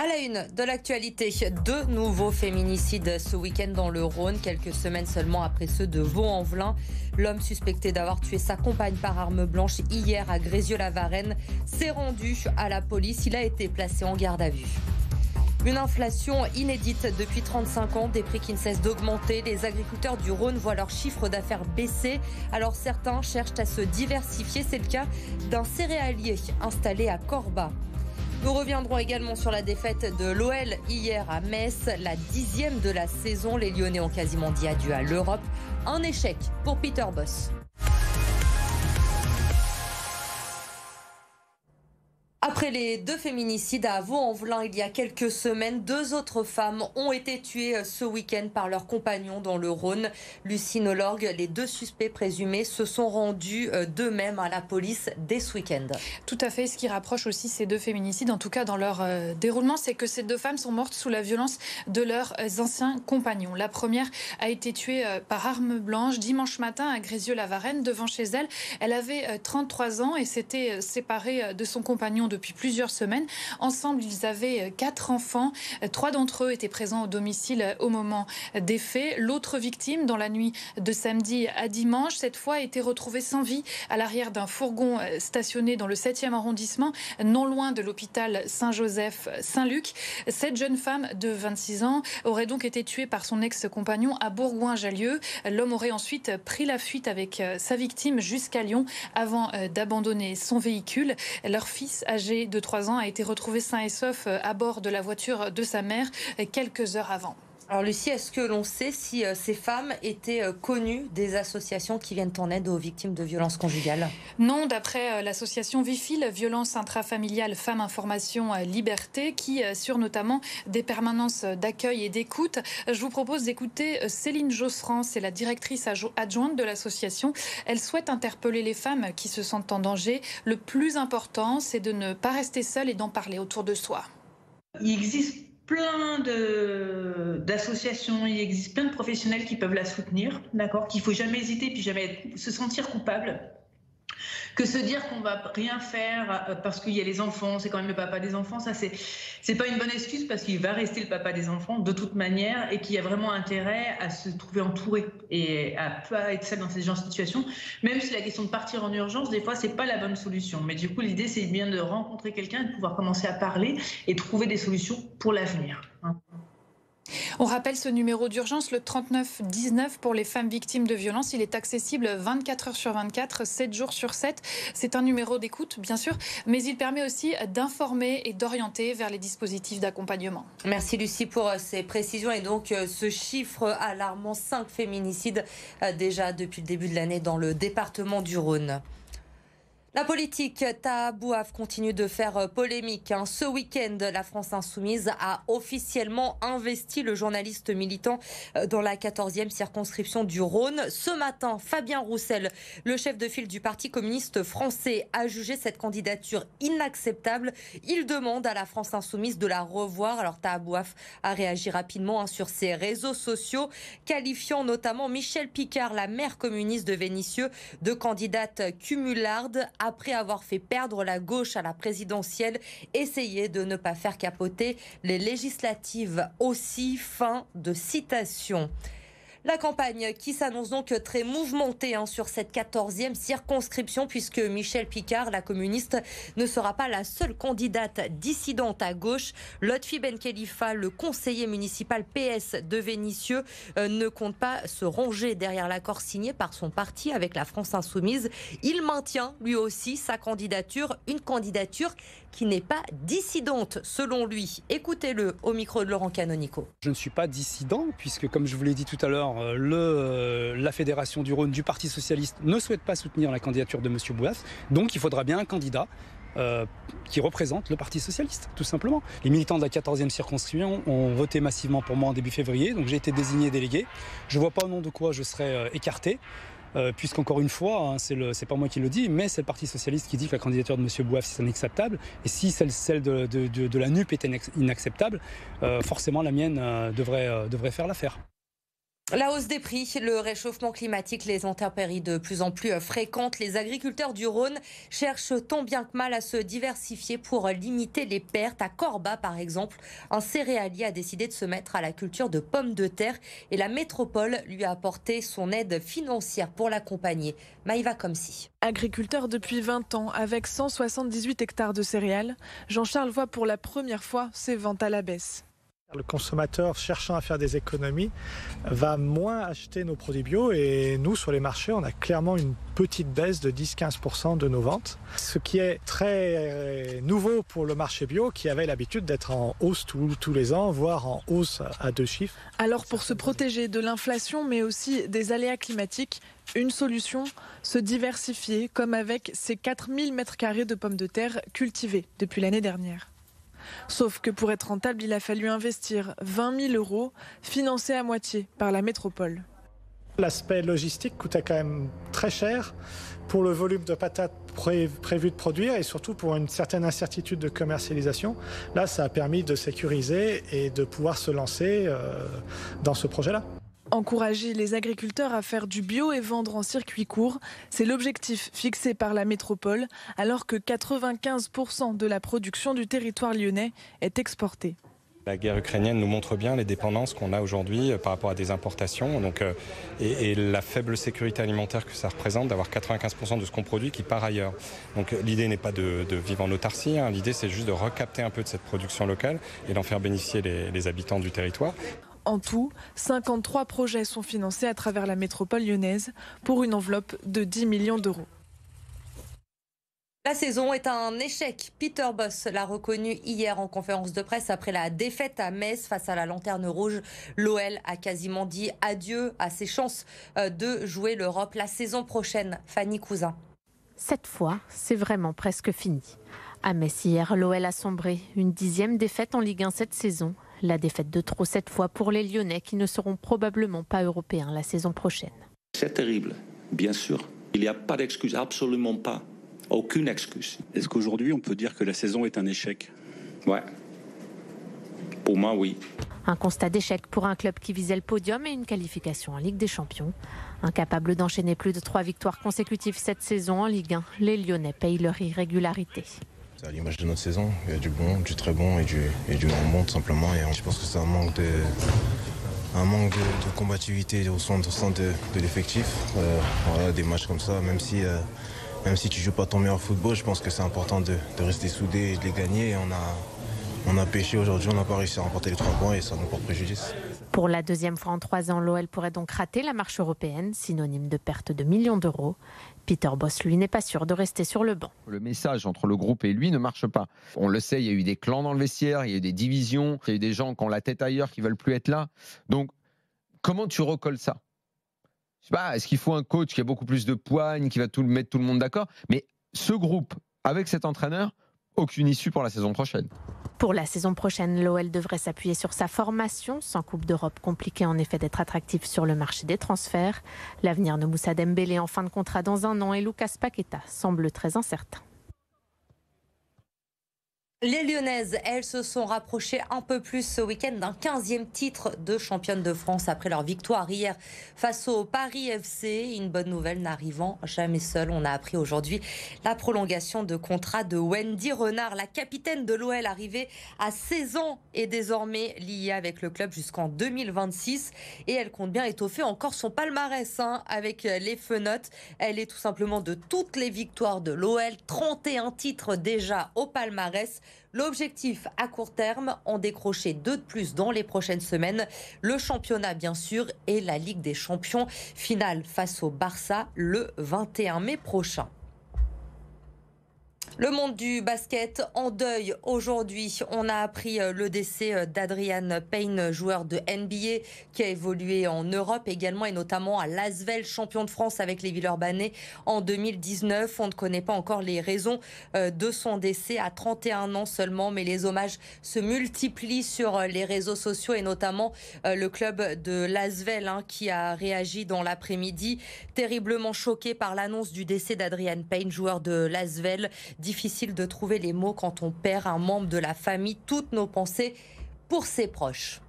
À la une de l'actualité, 2 nouveaux féminicides ce week-end dans le Rhône, quelques semaines seulement après ceux de Vaux-en-Velin. L'homme suspecté d'avoir tué sa compagne par arme blanche hier à Grézieux-la-Varenne s'est rendu à la police. Il a été placé en garde à vue. Une inflation inédite depuis 35 ans, des prix qui ne cessent d'augmenter. Les agriculteurs du Rhône voient leur chiffre d'affaires baisser. Alors certains cherchent à se diversifier. C'est le cas d'un céréalier installé à Corba. Nous reviendrons également sur la défaite de l'OL hier à Metz, la 10e de la saison. Les Lyonnais ont quasiment dit adieu à l'Europe. Un échec pour Peter Bosz. Après les 2 féminicides à Vaux-en-Velin il y a quelques semaines, 2 autres femmes ont été tuées ce week-end par leurs compagnons dans le Rhône. Lucie Nolorgue, les 2 suspects présumés se sont rendus d'eux-mêmes à la police dès ce week-end. Tout à fait. Ce qui rapproche aussi ces 2 féminicides, en tout cas dans leur déroulement, c'est que ces 2 femmes sont mortes sous la violence de leurs anciens compagnons. La première a été tuée par arme blanche dimanche matin à Grézieux-la-Varenne devant chez elle. Elle avait 33 ans et s'était séparée de son compagnon depuis plusieurs semaines. Ensemble, ils avaient 4 enfants. 3 d'entre eux étaient présents au domicile au moment des faits. L'autre victime, dans la nuit de samedi à dimanche, cette fois a été retrouvée sans vie à l'arrière d'un fourgon stationné dans le 7e arrondissement, non loin de l'hôpital Saint-Joseph-Saint-Luc. Cette jeune femme de 26 ans aurait donc été tuée par son ex-compagnon à Bourgoin-Jallieu. L'homme aurait ensuite pris la fuite avec sa victime jusqu'à Lyon avant d'abandonner son véhicule. Leur fils, âgé de 3 ans, a été retrouvé sain et sauf à bord de la voiture de sa mère quelques heures avant. Alors Lucie, est-ce que l'on sait si ces femmes étaient connues des associations qui viennent en aide aux victimes de violences conjugales? Non, d'après l'association Vifil, Violence intrafamiliale, Femmes, Information, Liberté, qui assure notamment des permanences d'accueil et d'écoute. Je vous propose d'écouter Céline Josserand, c'est la directrice adjointe de l'association. Elle souhaite interpeller les femmes qui se sentent en danger. Le plus important, c'est de ne pas rester seule et d'en parler autour de soi. Il existe plein d'associations, il existe plein de professionnels qui peuvent la soutenir, d'accord, qu'il ne faut jamais hésiter, puis jamais se sentir coupable, que se dire qu'on ne va rien faire parce qu'il y a les enfants, c'est quand même le papa des enfants, ça c'est pas une bonne excuse parce qu'il va rester le papa des enfants de toute manière et qu'il y a vraiment intérêt à se trouver entouré et à pas être seul dans ces genres de situations, même si la question de partir en urgence, des fois, c'est pas la bonne solution. Mais du coup, l'idée, c'est bien de rencontrer quelqu'un et de pouvoir commencer à parler et trouver des solutions pour l'avenir. On rappelle ce numéro d'urgence, le 3919 pour les femmes victimes de violences. Il est accessible 24 heures sur 24, 7 jours sur 7. C'est un numéro d'écoute, bien sûr, mais il permet aussi d'informer et d'orienter vers les dispositifs d'accompagnement. Merci Lucie pour ces précisions. Et donc ce chiffre alarmant, 5 féminicides déjà depuis le début de l'année dans le département du Rhône. La politique, Taha Bouaf continue de faire polémique. Ce week-end, la France Insoumise a officiellement investi le journaliste militant dans la 14e circonscription du Rhône. Ce matin, Fabien Roussel, le chef de file du Parti communiste français, a jugé cette candidature inacceptable. Il demande à la France Insoumise de la revoir. Alors Taha Bouaf a réagi rapidement sur ses réseaux sociaux, qualifiant notamment Michèle Picard, la maire communiste de Vénissieux, de candidate cumularde. Après avoir fait perdre la gauche à la présidentielle, essayer de ne pas faire capoter les législatives aussi. Fin de citation. La campagne qui s'annonce donc très mouvementée sur cette 14e circonscription puisque Michèle Picard, la communiste, ne sera pas la seule candidate dissidente à gauche. Lotfi Ben Khalifa, le conseiller municipal PS de Vénissieux, ne compte pas se ranger derrière l'accord signé par son parti avec la France Insoumise. Il maintient lui aussi sa candidature, une candidature qui n'est pas dissidente selon lui. Écoutez-le au micro de Laurent Canonico. Je ne suis pas dissident puisque, comme je vous l'ai dit tout à l'heure, la Fédération du Rhône du Parti Socialiste ne souhaite pas soutenir la candidature de M. Bouaf. Donc il faudra bien un candidat qui représente le Parti Socialiste, tout simplement. Les militants de la 14e circonscription ont voté massivement pour moi en début février, donc j'ai été désigné délégué. Je ne vois pas au nom de quoi je serai écarté. Puisqu'encore une fois, c'est pas moi qui le dis, mais c'est le Parti Socialiste qui dit que la candidature de M. Bouaf c'est inacceptable. Et si celle de la NUP est inacceptable, forcément la mienne devrait faire l'affaire. La hausse des prix, le réchauffement climatique, les intempéries de plus en plus fréquentes. Les agriculteurs du Rhône cherchent tant bien que mal à se diversifier pour limiter les pertes. À Corba, par exemple, un céréalier a décidé de se mettre à la culture de pommes de terre et la métropole lui a apporté son aide financière pour l'accompagner. Maïva Komsi. Agriculteur depuis 20 ans, avec 178 hectares de céréales, Jean-Charles voit pour la première fois ses ventes à la baisse. Le consommateur cherchant à faire des économies va moins acheter nos produits bio et nous, sur les marchés, on a clairement une petite baisse de 10-15% de nos ventes. Ce qui est très nouveau pour le marché bio qui avait l'habitude d'être en hausse tous les ans, voire en hausse à 2 chiffres. Alors pour se protéger de l'inflation mais aussi des aléas climatiques, une solution, se diversifier comme avec ces 4000 m² de pommes de terre cultivées depuis l'année dernière. Sauf que pour être rentable, il a fallu investir 20 000 €, financés à moitié par la métropole. L'aspect logistique coûtait quand même très cher pour le volume de patates prévu de produire et surtout pour une certaine incertitude de commercialisation. Là, ça a permis de sécuriser et de pouvoir se lancer dans ce projet-là. Encourager les agriculteurs à faire du bio et vendre en circuit court, c'est l'objectif fixé par la métropole, alors que 95% de la production du territoire lyonnais est exportée. La guerre ukrainienne nous montre bien les dépendances qu'on a aujourd'hui par rapport à des importations et la faible sécurité alimentaire que ça représente d'avoir 95% de ce qu'on produit qui part ailleurs. Donc l'idée n'est pas de vivre en autarcie, l'idée c'est juste de recapter un peu de cette production locale et d'en faire bénéficier les habitants du territoire. En tout, 53 projets sont financés à travers la métropole lyonnaise pour une enveloppe de 10 millions d'euros. La saison est un échec. Peter Bosz l'a reconnu hier en conférence de presse après la défaite à Metz face à la Lanterne Rouge. L'OL a quasiment dit adieu à ses chances de jouer l'Europe la saison prochaine. Fanny Cousin. Cette fois, c'est vraiment presque fini. À Metz hier, l'OL a sombré. Une 10e défaite en Ligue 1 cette saison. La défaite de trop cette fois pour les Lyonnais qui ne seront probablement pas européens la saison prochaine. C'est terrible, bien sûr. Il n'y a pas d'excuse, absolument pas. Aucune excuse. Est-ce qu'aujourd'hui on peut dire que la saison est un échec ? Ouais. Pour moi, oui. Un constat d'échec pour un club qui visait le podium et une qualification en Ligue des Champions. Incapable d'enchaîner plus de 3 victoires consécutives cette saison en Ligue 1, les Lyonnais payent leur irrégularité. C'est à l'image de notre saison, il y a du bon, du très bon et du moins bon tout simplement. Et je pense que c'est un manque de combativité au sein de l'effectif. Voilà, des matchs comme ça, même si tu joues pas ton meilleur football, je pense que c'est important de rester soudé et de les gagner. Et on a pêché aujourd'hui, on n'a pas réussi à remporter les 3 points et ça nous porte préjudice. Pour la 2e fois en 3 ans, l'OL pourrait donc rater la marche européenne, synonyme de perte de millions d'euros. Peter Bosz, lui, n'est pas sûr de rester sur le banc. Le message entre le groupe et lui ne marche pas. On le sait, il y a eu des clans dans le vestiaire, il y a eu des divisions, il y a eu des gens qui ont la tête ailleurs, qui ne veulent plus être là. Donc, comment tu recolles ça ? Je sais pas, est-ce qu'il faut un coach qui a beaucoup plus de poigne, qui va mettre tout le monde d'accord ? Mais ce groupe, avec cet entraîneur, aucune issue pour la saison prochaine. Pour la saison prochaine, l'OL devrait s'appuyer sur sa formation. Sans Coupe d'Europe, compliqué en effet d'être attractif sur le marché des transferts. L'avenir de Moussa Dembélé en fin de contrat dans 1 an et Lucas Paqueta semble très incertain. Les Lyonnaises, elles se sont rapprochées un peu plus ce week-end d'un 15e titre de championne de France après leur victoire hier face au Paris FC. Une bonne nouvelle n'arrivant jamais seule. On a appris aujourd'hui la prolongation de contrat de Wendy Renard. La capitaine de l'OL arrivée à 16 ans est désormais liée avec le club jusqu'en 2026. Et elle compte bien étoffer encore son palmarès avec les Fenotes. Elle est tout simplement de toutes les victoires de l'OL. 31 titres déjà au palmarès. L'objectif à court terme, en décrocher 2 de plus dans les prochaines semaines. Le championnat bien sûr et la Ligue des Champions. Finale face au Barça le 21 mai prochain. Le monde du basket en deuil aujourd'hui. On a appris le décès d'Adrian Payne, joueur de NBA qui a évolué en Europe également et notamment à l'Asvel, champion de France avec les Villeurbanais en 2019. On ne connaît pas encore les raisons de son décès à 31 ans seulement, mais les hommages se multiplient sur les réseaux sociaux et notamment le club de l'Asvel qui a réagi dans l'après-midi, terriblement choqué par l'annonce du décès d'Adrian Payne, joueur de l'Asvel. Difficile de trouver les mots quand on perd un membre de la famille. Toutes nos pensées pour ses proches.